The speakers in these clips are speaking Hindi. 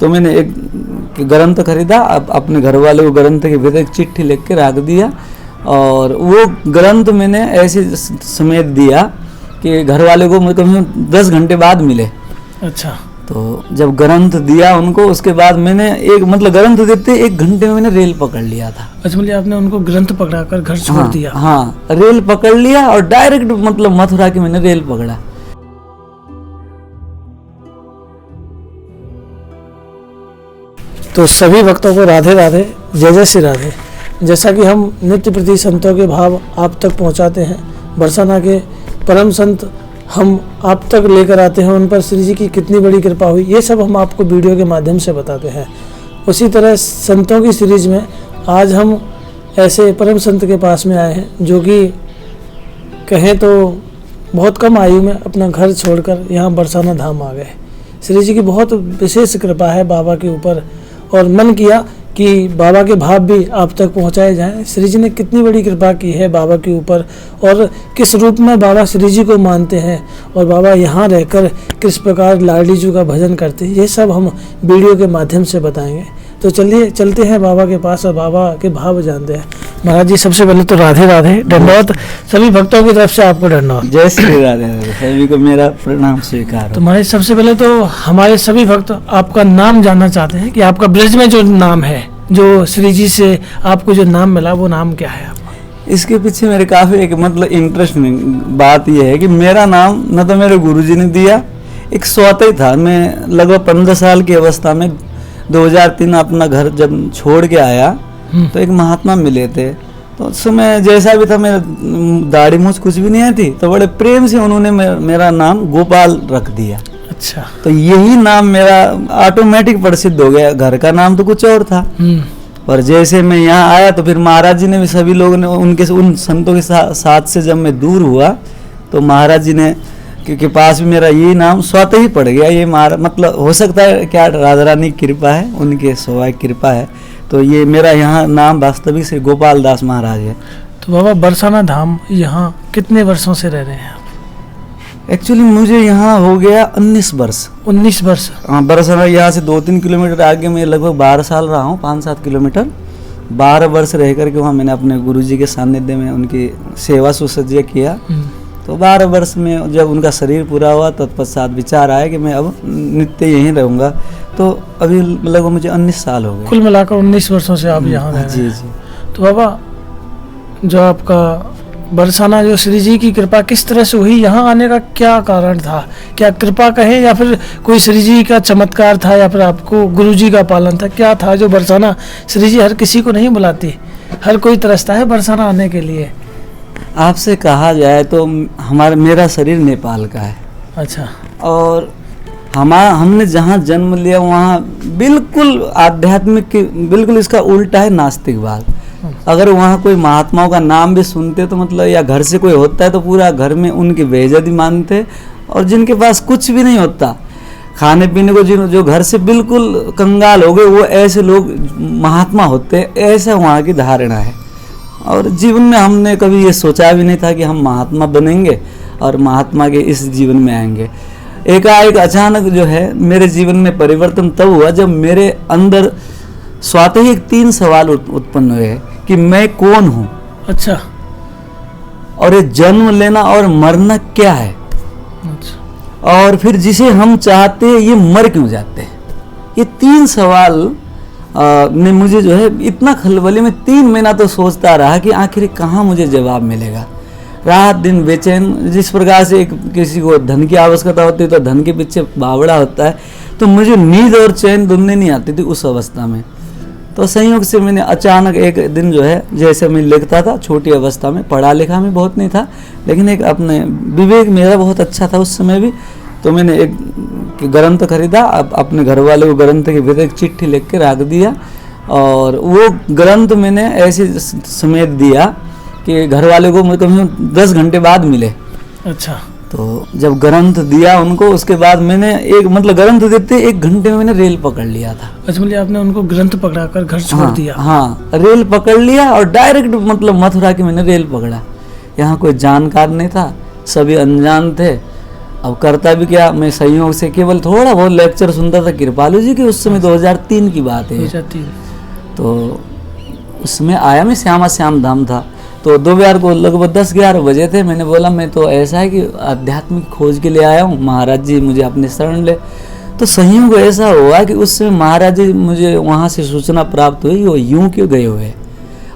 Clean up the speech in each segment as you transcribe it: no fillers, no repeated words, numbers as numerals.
तो मैंने एक ग्रंथ खरीदा, अपने घर वाले को ग्रंथ के भीतर एक चिट्ठी लिख के रख दिया, और वो ग्रंथ मैंने ऐसे समेत दिया कि घर वाले को कम से कम 10 घंटे बाद मिले। अच्छा। तो जब ग्रंथ दिया उनको, उसके बाद मैंने एक मतलब ग्रंथ देते 1 घंटे में मैंने रेल पकड़ लिया था। अच्छा, मतलब आपने उनको ग्रंथ पकड़ा कर घर छोड़ दिया? हाँ, रेल पकड़ लिया और डायरेक्ट मतलब मथुरा की मैंने रेल पकड़ा। तो सभी भक्तों को राधे राधे, जय जय श्री राधे। जैसा कि हम नित्य प्रति संतों के भाव आप तक पहुंचाते हैं, बरसाना के परम संत हम आप तक लेकर आते हैं, उन पर श्री जी की कितनी बड़ी कृपा हुई, ये सब हम आपको वीडियो के माध्यम से बताते हैं। उसी तरह संतों की सीरीज में आज हम ऐसे परम संत के पास में आए हैं जो कि कहें तो बहुत कम आयु में अपना घर छोड़कर यहाँ बरसाना धाम आ गए। श्री जी की बहुत विशेष कृपा है बाबा के ऊपर, और मन किया कि बाबा के भाव भी आप तक पहुंचाए जाएं। श्री जी ने कितनी बड़ी कृपा की है बाबा के ऊपर, और किस रूप में बाबा श्री जी को मानते हैं, और बाबा यहाँ रहकर किस प्रकार लाडली जी का भजन करते हैं, ये सब हम वीडियो के माध्यम से बताएंगे। तो चलिए चलते हैं बाबा के पास और बाबा के भाव जानते हैं। महाराज जी, सबसे पहले तो राधे राधे, दंडवत सभी भक्तों की तरफ से आपको दंडवत। जय श्री राधे, सभी को मेरा प्रणाम स्वीकार। तो महाराज, सबसे पहले तो हमारे सभी भक्त आपका नाम जानना चाहते हैं कि आपका ब्रज में जो नाम है, जो श्री जी से आपको जो नाम मिला, वो नाम क्या है आपका? इसके पीछे मेरे काफ़ी एक मतलब इंटरेस्टिंग बात यह है कि मेरा नाम न तो मेरे गुरुजी ने दिया, एक स्वतः ही था। मैं लगभग 15 साल की अवस्था में 2003 अपना घर जब छोड़ के आया तो एक महात्मा मिले थे। तो उस समय जैसा भी था, मेरा दाढ़ी मूछ कुछ भी नहीं आई थी, तो बड़े प्रेम से उन्होंने मेरा नाम गोपाल रख दिया। अच्छा। तो यही नाम मेरा ऑटोमेटिक प्रसिद्ध हो गया। घर का नाम तो कुछ और था, और जैसे मैं यहाँ आया तो फिर महाराज जी ने भी, सभी लोगों ने उन संतों के साथ से जब मैं दूर हुआ तो महाराज जी ने के पास भी मेरा ये नाम स्वतः ही पड़ गया। ये मतलब हो सकता है क्या राधा रानी की कृपा है, उनके स्वाभाविक कृपा है। तो ये मेरा यहाँ नाम वास्तविक से गोपाल दास महाराज है। तो बाबा, बरसाना धाम यहाँ कितने वर्षों से रह रहे हैं आप? एक्चुअली मुझे यहाँ हो गया 19 वर्ष। 19 वर्ष? हाँ, बरसाना यहाँ से 2-3 किलोमीटर आगे मैं लगभग 12 साल रहा हूँ, 5-7 किलोमीटर। 12 वर्ष रह करके वहाँ मैंने अपने गुरुजी के सानिध्य में उनकी सेवा सुसज्जा किया। तो 12 वर्ष में जब उनका शरीर पूरा हुआ, तत्पश्चात विचार आया कि मैं अब नित्य यहीं रहूँगा। तो अभी लगभग मुझे 19 साल हो गए। कुल मिलाकर 19 वर्षों से आप यहाँ रह रहे हैं। जी। तो बाबा, जो आपका बरसाना, जो श्री जी की कृपा किस तरह से हुई, यहाँ आने का क्या कारण था? क्या कृपा कहें या फिर कोई श्री जी का चमत्कार था, या फिर आपको गुरु जी का पालन था? क्या था जो बरसाना, श्री जी हर किसी को नहीं बुलाती, हर कोई तरसता है बरसाना आने के लिए। आपसे कहा जाए तो मेरा शरीर नेपाल का है। अच्छा। और हमने जहाँ जन्म लिया वहाँ बिल्कुल आध्यात्मिक, बिल्कुल इसका उल्टा है नास्तिकवाद। अगर वहाँ कोई महात्माओं का नाम भी सुनते तो मतलब, या घर से कोई होता है तो पूरा घर में उनकी बेइज्जती मानते, और जिनके पास कुछ भी नहीं होता, खाने पीने को जो घर से बिल्कुल कंगाल हो गए, वो ऐसे लोग महात्मा होते, ऐसा वहाँ की धारणा है। और जीवन में हमने कभी ये सोचा भी नहीं था कि हम महात्मा बनेंगे और महात्मा के इस जीवन में आएंगे। एकाएक अचानक जो है मेरे जीवन में परिवर्तन तब हुआ जब मेरे अंदर स्वतः ही 3 सवाल उत्पन्न हुए कि मैं कौन हूँ। अच्छा। और ये जन्म लेना और मरना क्या है। अच्छा। और फिर जिसे हम चाहते हैं ये मर क्यों जाते हैं। ये 3 सवाल ने मुझे जो है इतना खलबली में 3 महीना तो सोचता रहा कि आखिर कहाँ मुझे जवाब मिलेगा। रात दिन बेचैन, जिस प्रकार से किसी को धन की आवश्यकता होती है तो धन के पीछे बावड़ा होता है, तो मुझे नींद और चैन दोनों नहीं आती थी उस अवस्था में। तो संयोग से मैंने अचानक एक दिन जो है, जैसे मैं लिखता था छोटी अवस्था में, पढ़ा लिखा में बहुत नहीं था, लेकिन एक अपने विवेक मेरा बहुत अच्छा था उस समय भी। तो मैंने एक ग्रंथ खरीदा, अपने घर वाले को ग्रंथ के भीतर एक चिट्ठी लिख के रख दिया, और वो ग्रंथ मैंने ऐसे समेत दिया कि घर वाले को कम से कम 10 घंटे बाद मिले। अच्छा। तो जब ग्रंथ दिया उनको, उसके बाद मैंने एक मतलब ग्रंथ देते 1 घंटे में मैंने रेल पकड़ लिया था। अच्छा, मतलब आपने उनको ग्रंथ पकड़ा कर घर छोड़ दिया? हाँ, रेल पकड़ लिया और डायरेक्ट मतलब मथुरा की मैंने रेल पकड़ा। यहाँ कोई जानकार नहीं था, सभी अनजान थे। अब करता भी क्या, मैं संयोग से केवल थोड़ा बहुत लेक्चर सुनता था कृपालु जी के, उस समय 2003 की बात है। 2003। तो उसमें आया, मैं श्याम धाम था, तो दोपहर को लगभग 10-11 बजे थे। मैंने बोला मैं तो ऐसा है कि आध्यात्मिक खोज के लिए आया हूँ, महाराज जी मुझे अपने शरण ले। तो संयोग ऐसा हुआ कि उस समय महाराज जी मुझे वहाँ से सूचना प्राप्त हुई, वो यूं क्यों गए हुए,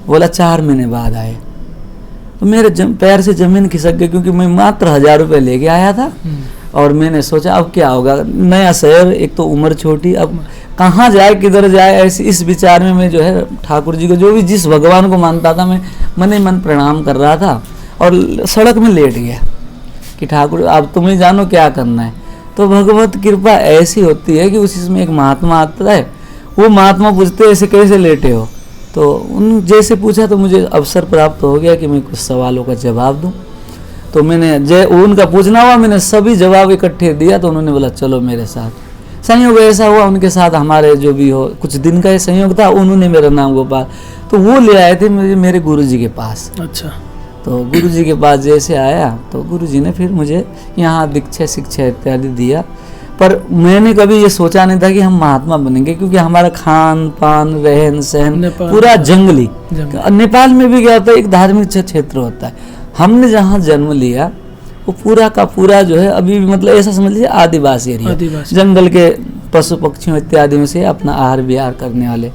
बोला 4 महीने बाद आए। तो मेरे पैर से जमीन खिसक गई, क्योंकि मैं मात्र 1000 रुपये लेके आया था। और मैंने सोचा अब क्या होगा, नया शहर, एक तो उम्र छोटी, अब कहाँ जाए किधर जाए, ऐसे इस विचार में मैं जो है ठाकुर जी को, जो भी जिस भगवान को मानता था, मैं मन ही मन प्रणाम कर रहा था और सड़क में लेट गया कि ठाकुर अब तुम ही जानो क्या करना है। तो भगवत कृपा ऐसी होती है कि उसी में एक महात्मा आता है, वो महात्मा पूछते ऐसे कैसे लेटे हो, तो उन जैसे पूछा तो मुझे अवसर प्राप्त हो गया कि मैं कुछ सवालों का जवाब दूं। तो मैंने उनका पूछना हुआ, मैंने सभी जवाब इकट्ठे दिया। तो उन्होंने बोला चलो मेरे साथ। संयोग ऐसा हुआ उनके साथ हमारे जो भी हो, कुछ दिन का ये संयोग था, उन्होंने मेरा नाम गोपाल, तो वो ले आए थे मेरे गुरुजी के पास। अच्छा। तो गुरुजी के पास जैसे आया तो गुरुजी ने फिर मुझे यहाँ दीक्षा शिक्षा इत्यादि दिया। पर मैंने कभी ये सोचा नहीं था कि हम महात्मा बनेंगे, क्योंकि हमारा खान पान रहन सहन पूरा जंगली। नेपाल में भी क्या होता है, एक धार्मिक क्षेत्र होता है। हमने जहाँ जन्म लिया वो पूरा का पूरा जो है अभी भी मतलब ऐसा समझ लीजिए आदिवासी एरिया, जंगल के पशु पक्षियों इत्यादि में से अपना आहार विहार करने वाले।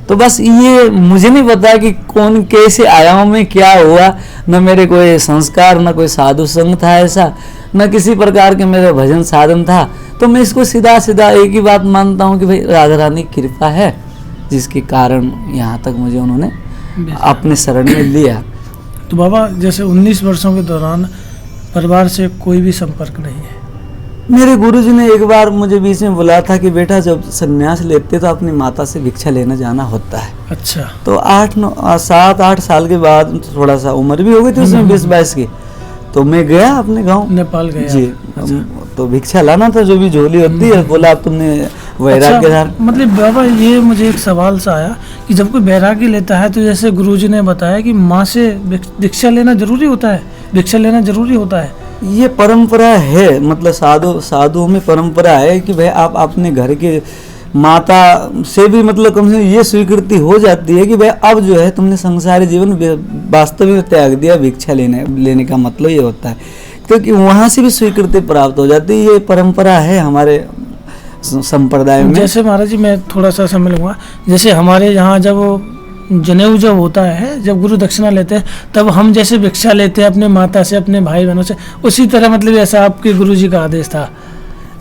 तो बस ये मुझे नहीं पता कि कौन कैसे आया हूँ मैं, क्या हुआ, न मेरे कोई संस्कार, न कोई साधु संग था ऐसा, न किसी प्रकार के मेरे भजन साधन था। तो मैं इसको सीधा सीधा एक ही बात मानता हूँ कि भाई राधा रानी की कृपा है, जिसके कारण यहाँ तक मुझे उन्होंने अपने शरण में लिया। तो बाबा जैसे 19 वर्षों के दौरान परिवार से कोई भी संपर्क नहीं है। मेरे गुरुजी ने एक बार मुझे बीच में बुलाया था कि बेटा जब संन्यास लेते तो अपनी माता से भिक्षा लेने जाना होता है। अच्छा। तो 7-8 साल के बाद थोड़ा सा उम्र भी हो गई थी उसमें 20-22 की, तो मैं गया अपने गांव, नेपाल गया जी। अच्छा। तो भिक्षा लाना था, जो भी झोली होती है, बोला अब तुमने वैराग्य धारण। अच्छा, मतलब बाबा ये मुझे एक सवाल सा आया कि जब कोई वैराग्य लेता है तो जैसे गुरुजी ने बताया कि माँ से दीक्षा लेना जरूरी होता है, भिक्षा लेना जरूरी होता है। ये परंपरा है, मतलब साधुओं में परंपरा है कि भाई आप अपने घर के माता से भी मतलब कम से ये स्वीकृति हो जाती है कि भाई अब जो है तुमने संसारी जीवन वास्तव में त्याग दिया, भिक्षा लेने का मतलब ये होता है, क्योंकि वहाँ से भी स्वीकृति प्राप्त हो जाती है। ये परंपरा है हमारे संप्रदाय में। जैसे महाराज जी मैं थोड़ा सा समझ लूँगा, जैसे हमारे यहाँ जब जनेऊ जब होता है, जब गुरु दक्षिणा लेते हैं, तब हम जैसे भिक्षा लेते हैं अपने माता से, अपने भाई बहनों से, उसी तरह मतलब ऐसा आपके गुरुजी का आदेश था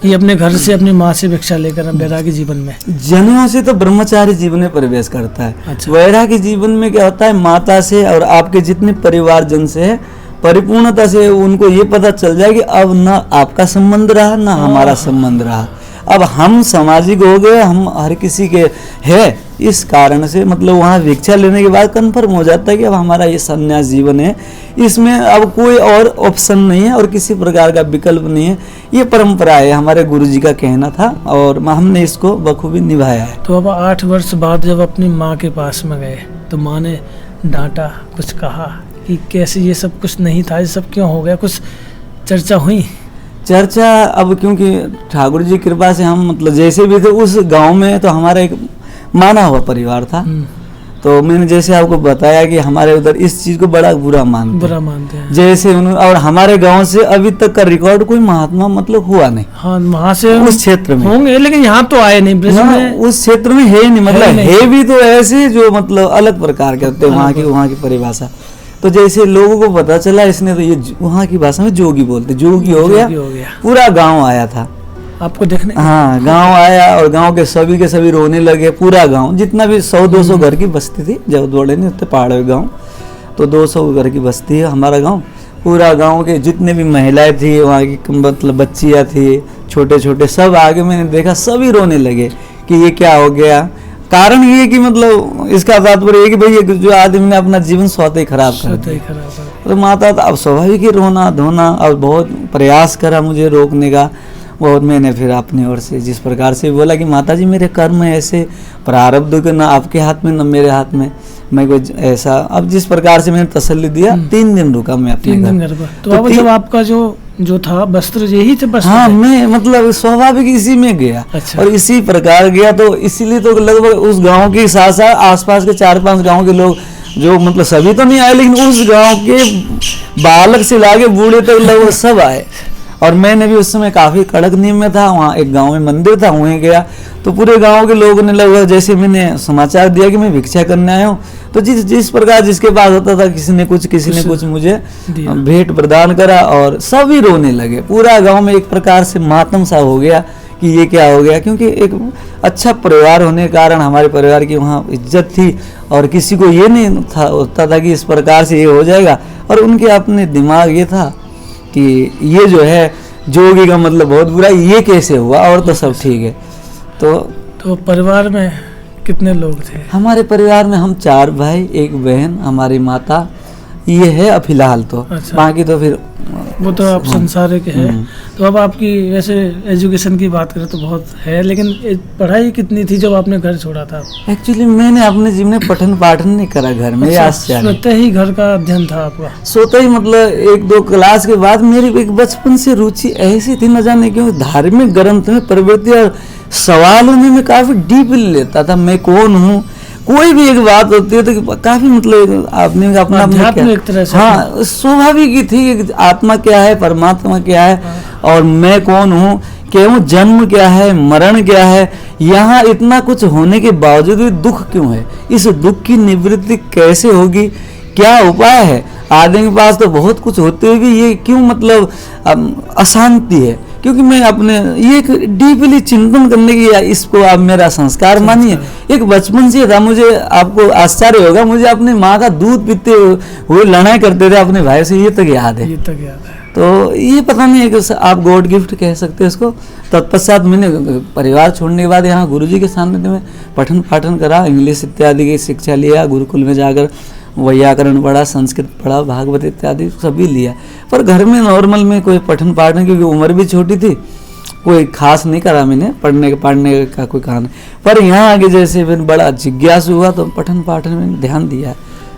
कि अपने घर से अपनी माँ से भिक्षा लेकर वैरागी जीवन में। जनेऊ से तो ब्रह्मचारी जीवन में प्रवेश करता है। अच्छा। वैरागी जीवन में क्या होता है, माता से और आपके जितने परिवारजन से है परिपूर्णता से उनको ये पता चल जाए कि अब ना आपका संबंध रहा ना हमारा संबंध रहा, अब हम सामाजिक हो गए, हम हर किसी के है। इस कारण से मतलब वहाँ भिक्षा लेने के बाद कन्फर्म हो जाता है कि अब हमारा ये संन्यास जीवन है, इसमें अब कोई और ऑप्शन नहीं है और किसी प्रकार का विकल्प नहीं है। ये परंपरा है, हमारे गुरुजी का कहना था और हमने इसको बखूबी निभाया है। तो अब 8 वर्ष बाद जब अपनी माँ के पास में गए तो माँ ने डांटा, कुछ कहा कि कैसे ये सब कुछ नहीं था, ये सब क्यों हो गया, कुछ चर्चा हुई? चर्चा अब क्योंकि ठाकुर जी कृपा से हम मतलब जैसे भी थे उस गांव में, तो हमारा एक माना हुआ परिवार था। तो मैंने जैसे आपको बताया कि हमारे उधर इस चीज को बड़ा बुरा मानते हैं। जैसे और हमारे गांव से अभी तक का रिकॉर्ड कोई महात्मा मतलब हुआ नहीं। हाँ, वहाँ से उस क्षेत्र में होंगे लेकिन यहाँ तो आए नहीं, ब्रज में उस क्षेत्र में है नहीं, मतलब है भी तो ऐसे जो मतलब अलग प्रकार के होते हैं, वहाँ की परिभाषा। तो जैसे लोगों को पता चला इसने तो ये वहाँ की भाषा में जोगी बोलते, जोगी हो गया। पूरा गांव आया था आपको देखने। हाँ, गांव आया और गांव के सभी रोने लगे। पूरा गांव जितना भी 100-200 घर की बस्ती थी, जब दौड़े नहीं उतने पहाड़ में गाँव, तो 200 घर की बस्ती है हमारा गाँव। पूरा गांव के जितने भी महिलाएं थी, वहाँ की मतलब बच्चियाँ थी, छोटे छोटे सब आगे मैंने देखा, सभी रोने लगे कि ये क्या हो गया। कारण ये कि मतलब इसका तात्पर्य है कि भाई जो आदमी ने अपना जीवन स्वतः ही खराब कर दिया। तो माता तो अब स्वाभाविक ही रोना धोना, और बहुत प्रयास करा मुझे रोकने का। बहुत मैंने फिर अपनी ओर से जिस प्रकार से बोला कि माता जी मेरे कर्म ऐसे प्रारब्ध के ना आपके हाथ में ना मेरे हाथ में, मैं कोई ऐसा, अब जिस प्रकार से मैंने तसल्ली दिया 3 दिन रुका मैं अपने घर। तो अब जब आपका जो जो था वस्त्र यही थे वस्त्र हाँ, थे? मैं मतलब स्वाभाविक इसी में गया। अच्छा। और इसी प्रकार गया, तो इसीलिए तो लगभग उस गांव के साथ साथ आसपास के 4-5 गांव के लोग, जो मतलब सभी तो नहीं आए, लेकिन उस गांव के बालक से लाके बूढ़े तक लगभग सब आए। और मैंने भी उस समय काफी कड़क नींद में था, वहाँ एक गांव में मंदिर था, वहीं गया, तो पूरे गांव के लोगों ने लगभग, जैसे मैंने समाचार दिया कि मैं भिक्षा करने आया हूँ, तो जिस प्रकार जिसके पास होता था, किसी ने कुछ मुझे दिया। भेंट प्रदान करा, और सभी रोने लगे। पूरा गांव में एक प्रकार से मातम सा हो गया कि ये क्या हो गया, क्योंकि एक अच्छा परिवार होने के कारण हमारे परिवार की वहाँ इज्जत थी, और किसी को ये नहीं होता था कि इस प्रकार से ये हो जाएगा। और उनके अपने दिमाग ये था कि ये जो है जोगी का मतलब बहुत बुरा, ये कैसे हुआ, और तो सब ठीक है। तो परिवार में कितने लोग थे? हमारे परिवार में हम 4 भाई, 1 बहन, हमारी माता, ये है फिलहाल तो। अच्छा। बाकी तो फिर वो तो आप संसारिक है। तो अब आपकी वैसे एजुकेशन की बात करें तो बहुत है, लेकिन पढ़ाई कितनी थी जब आपने घर छोड़ा था? एक्चुअली मैंने अपने जीवन में पठन पाठन नहीं करा घर में। अच्छा, आश्चर्य, स्वतः ही घर का अध्ययन था आपका? सोते ही मतलब 1-2 क्लास के बाद मेरी एक बचपन से रुचि ऐसी थी, न जाने क्यों, धार्मिक ग्रंथ में प्रवृत्ति और सवालों में मैं काफी डीपली लेता था। मैं कौन हूँ, कोई भी एक बात होती है तो काफी मतलब आपने अपना अध्यात्म एक तरह से, हाँ, स्वाभाविक ही थी कि आत्मा क्या है, परमात्मा क्या है, और मैं कौन हूँ, क्यों जन्म क्या है, मरण क्या है, यहाँ इतना कुछ होने के बावजूद भी दुख क्यों है, इस दुख की निवृत्ति कैसे होगी, क्या उपाय है। आदमी के पास तो बहुत कुछ होते हुए भी ये क्यों मतलब अशांति है, क्योंकि मैं अपने ये एक डीपली चिंतन करने की, इसको आप मेरा संस्कार मानिए, एक बचपन से था। मुझे, आपको आश्चर्य होगा, मुझे अपनी माँ का दूध पीते हुए लड़ाई करते थे अपने भाई से, ये तक याद है। तो ये पता नहीं है कि आप गॉड गिफ्ट कह सकते हैं इसको। तत्पश्चात मैंने परिवार छोड़ने के बाद यहाँ गुरुजी के सामने में पठन पाठन करा, इंग्लिश इत्यादि की शिक्षा लिया, गुरुकुल में जाकर व्याकरण पढ़ा, संस्कृत पढ़ा, भागवत इत्यादि सभी लिया। पर घर में नॉर्मल में कोई पठन पाठन, क्योंकि उम्र भी छोटी थी, कोई खास नहीं करा मैंने, पढ़ने का कोई कहा नहीं। पर यहाँ आगे जैसे फिर बड़ा जिज्ञासु हुआ तो पठन पाठन में ध्यान दिया।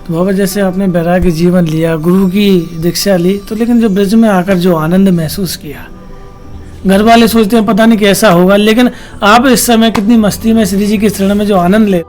तो बाबा, जैसे आपने वैराग्य जीवन लिया, गुरु की दीक्षा ली, तो लेकिन जो ब्रज में आकर जो आनंद महसूस किया, घर वाले सोचते हैं पता नहीं कैसा होगा, लेकिन आप इस समय कितनी मस्ती में श्री जी के शरण में जो आनंद ले